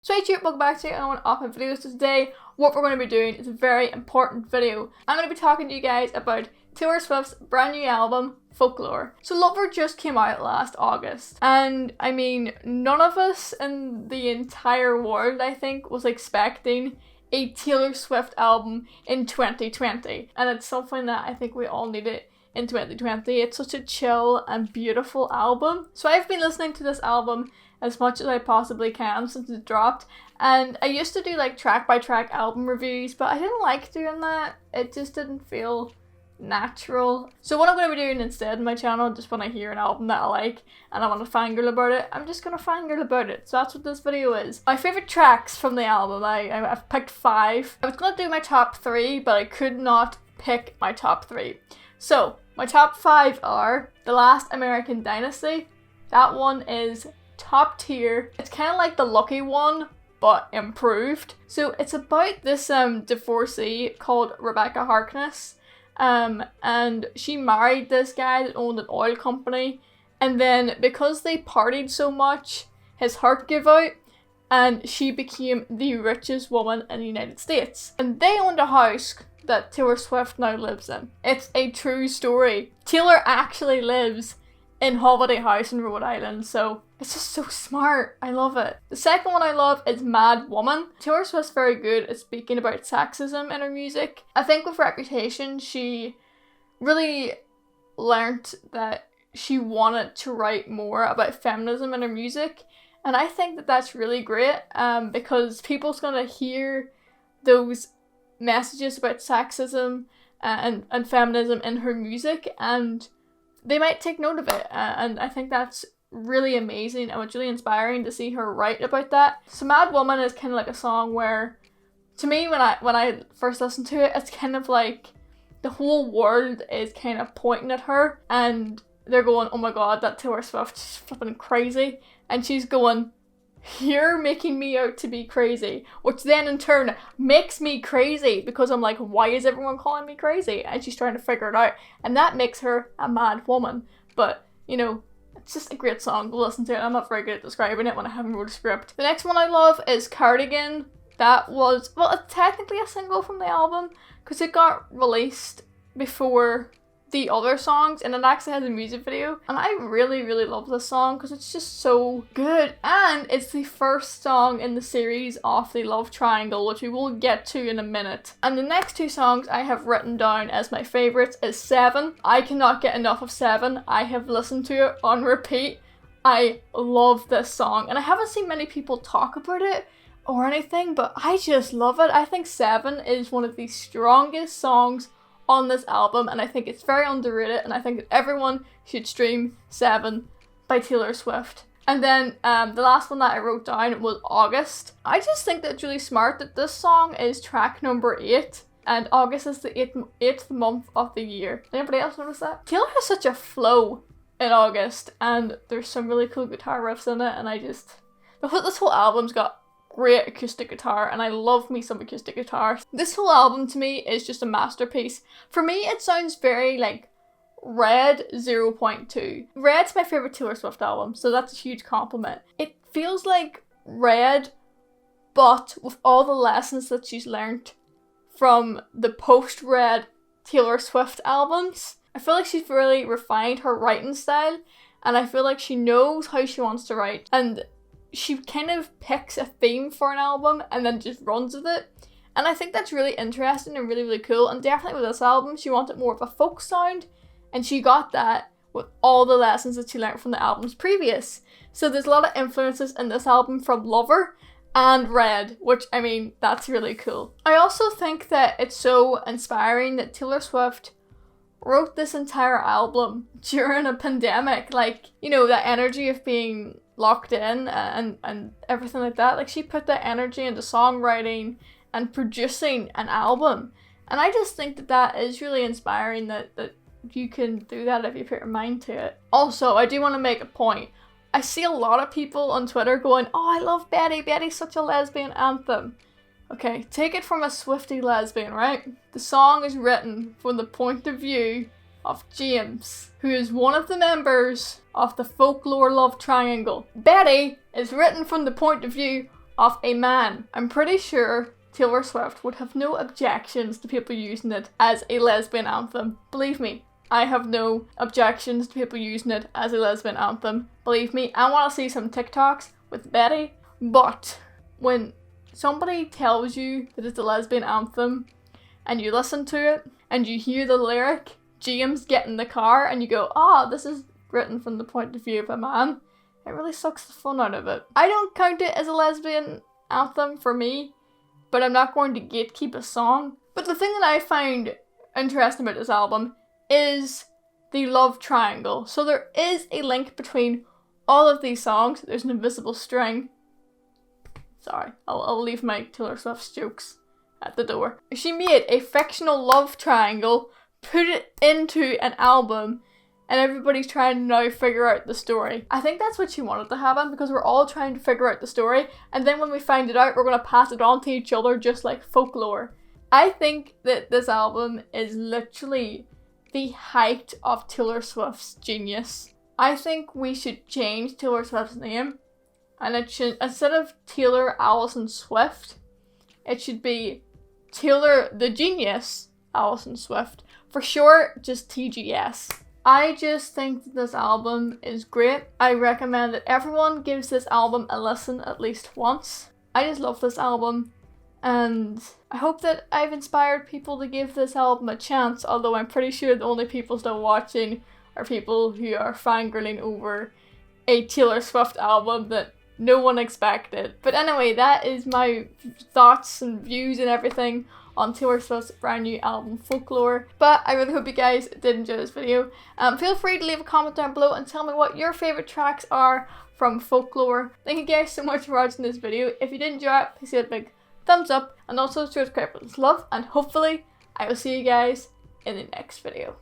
So hey YouTube, welcome back to one of my videos. So today, what we're going to be doing is a very important video. I'm going to be talking to you guys about Taylor Swift's brand new album, Folklore. So Lover just came out last August, and I mean, none of us in the entire world, I think, was expecting a Taylor Swift album in 2020. And it's something that I think we all needed in 2020. It's such a chill and beautiful album. So I've been listening to this album as much as I possibly can since it dropped, and I used to do like track by track album reviews, but I didn't like doing that. It just didn't feel natural. So what I'm going to be doing instead on my channel, just when I hear an album that I like and I want to fangirl about it, I'm just going to fangirl about it. So that's what this video is. My favourite tracks from the album, I've picked 5. I was going to do my top 3, but I could not pick my top 3. So my top 5 are The Last American Dynasty. That one is top tier. It's kind of like The Lucky One, but improved. So it's about this divorcee called Rebecca Harkness, and she married this guy that owned an oil company, and then because they partied so much, his heart gave out and she became the richest woman in the United States, and they owned a house that Taylor Swift now lives in. It's a true story. Taylor actually lives in Holiday House in Rhode Island, so it's just so smart. I love it. The second one I love is Mad Woman. Taylor Swift's very good at speaking about sexism in her music. I think with Reputation, she really learnt that she wanted to write more about feminism in her music, and I think that that's really great, because people's gonna hear those messages about sexism and feminism in her music, and they might take note of it, and I think that's really amazing, and it's really inspiring to see her write about that. So Mad Woman is kind of like a song where, to me, when I first listened to it, it's kind of like the whole world is kind of pointing at her, and they're going, oh my god, that Taylor Swift is flipping crazy, and she's going, you're making me out to be crazy, which then in turn makes me crazy, because I'm like, why is everyone calling me crazy? And she's trying to figure it out, and that makes her a mad woman. But, you know, it's just a great song to listen to, and I'm not very good at describing it when I haven't wrote a script. The next one I love is Cardigan. That was, well, it's technically a single from the album, because it got released before the other songs, and it actually has a music video, and I really love this song because it's just so good, and it's the first song in the series of the Love Triangle, which we will get to in a minute. And the next 2 songs I have written down as my favourites is 7. I cannot get enough of 7. I have listened to it on repeat. I love this song, and I haven't seen many people talk about it or anything, but I just love it. I think 7 is one of the strongest songs on this album, and I think it's very underrated, and I think that everyone should stream 7 by Taylor Swift. And then the last one that I wrote down was August. I just think that it's really smart that this song is track number 8, and August is the 8th month of the year. Anybody else notice that? Taylor has such a flow in August, and there's some really cool guitar riffs in it, and this whole album's got great acoustic guitar, and I love me some acoustic guitar. This whole album to me is just a masterpiece. For me, it sounds very like Red 0.2. Red's my favourite Taylor Swift album, so that's a huge compliment. It feels like Red, but with all the lessons that she's learnt from the post-Red Taylor Swift albums. I feel like she's really refined her writing style, and I feel like she knows how she wants to write, and she kind of picks a theme for an album and then just runs with it. And I think that's really interesting and really cool. And definitely with this album, she wanted more of a folk sound, and she got that with all the lessons that she learned from the albums previous. So there's a lot of influences in this album from Lover and Red, which, I mean, that's really cool. I also think that it's so inspiring that Taylor Swift wrote this entire album during a pandemic. Like, you know, that energy of being locked in and everything like that. Like, she put that energy into songwriting and producing an album, and I just think that that is really inspiring, that you can do that if you put your mind to it. Also, I do want to make a point. I see a lot of people on Twitter going, oh, I love Betty. Betty's such a lesbian anthem. Okay, take it from a Swiftie lesbian, right? The song is written from the point of view of James, who is one of the members of the Folklore love triangle. Betty is written from the point of view of a man. I'm pretty sure Taylor Swift would have no objections to people using it as a lesbian anthem. Believe me, I have no objections to people using it as a lesbian anthem. Believe me, I want to see some TikToks with Betty, but when somebody tells you that it's a lesbian anthem and you listen to it and you hear the lyric, James get in the car, and you go, oh, this is written from the point of view of a man, it really sucks the fun out of it. I don't count it as a lesbian anthem for me, but I'm not going to gatekeep a song. But the thing that I find interesting about this album is the love triangle. So there is a link between all of these songs. There's an invisible string. Sorry, I'll leave my Taylor Swift's jokes at the door. She made a fictional love triangle, put it into an album, and everybody's trying to now figure out the story. I think that's what she wanted to happen, because we're all trying to figure out the story, and then when we find it out, we're going to pass it on to each other just like folklore. I think that this album is literally the height of Taylor Swift's genius. I think we should change Taylor Swift's name, and it should, instead of Taylor Allison Swift, it should be Taylor the Genius Allison Swift. For short, just TGS. I just think that this album is great. I recommend that everyone gives this album a listen at least once. I just love this album, and I hope that I've inspired people to give this album a chance, although I'm pretty sure the only people still watching are people who are fangirling over a Taylor Swift album that no one expected. But anyway, that is my thoughts and views and everything on Taylor Swift's brand new album Folklore. But I really hope you guys did enjoy this video. Feel free to leave a comment down below and tell me what your favourite tracks are from Folklore. Thank you guys so much for watching this video. If you did enjoy it, please give it a big thumbs up, and also show subscribe with love, and hopefully I will see you guys in the next video.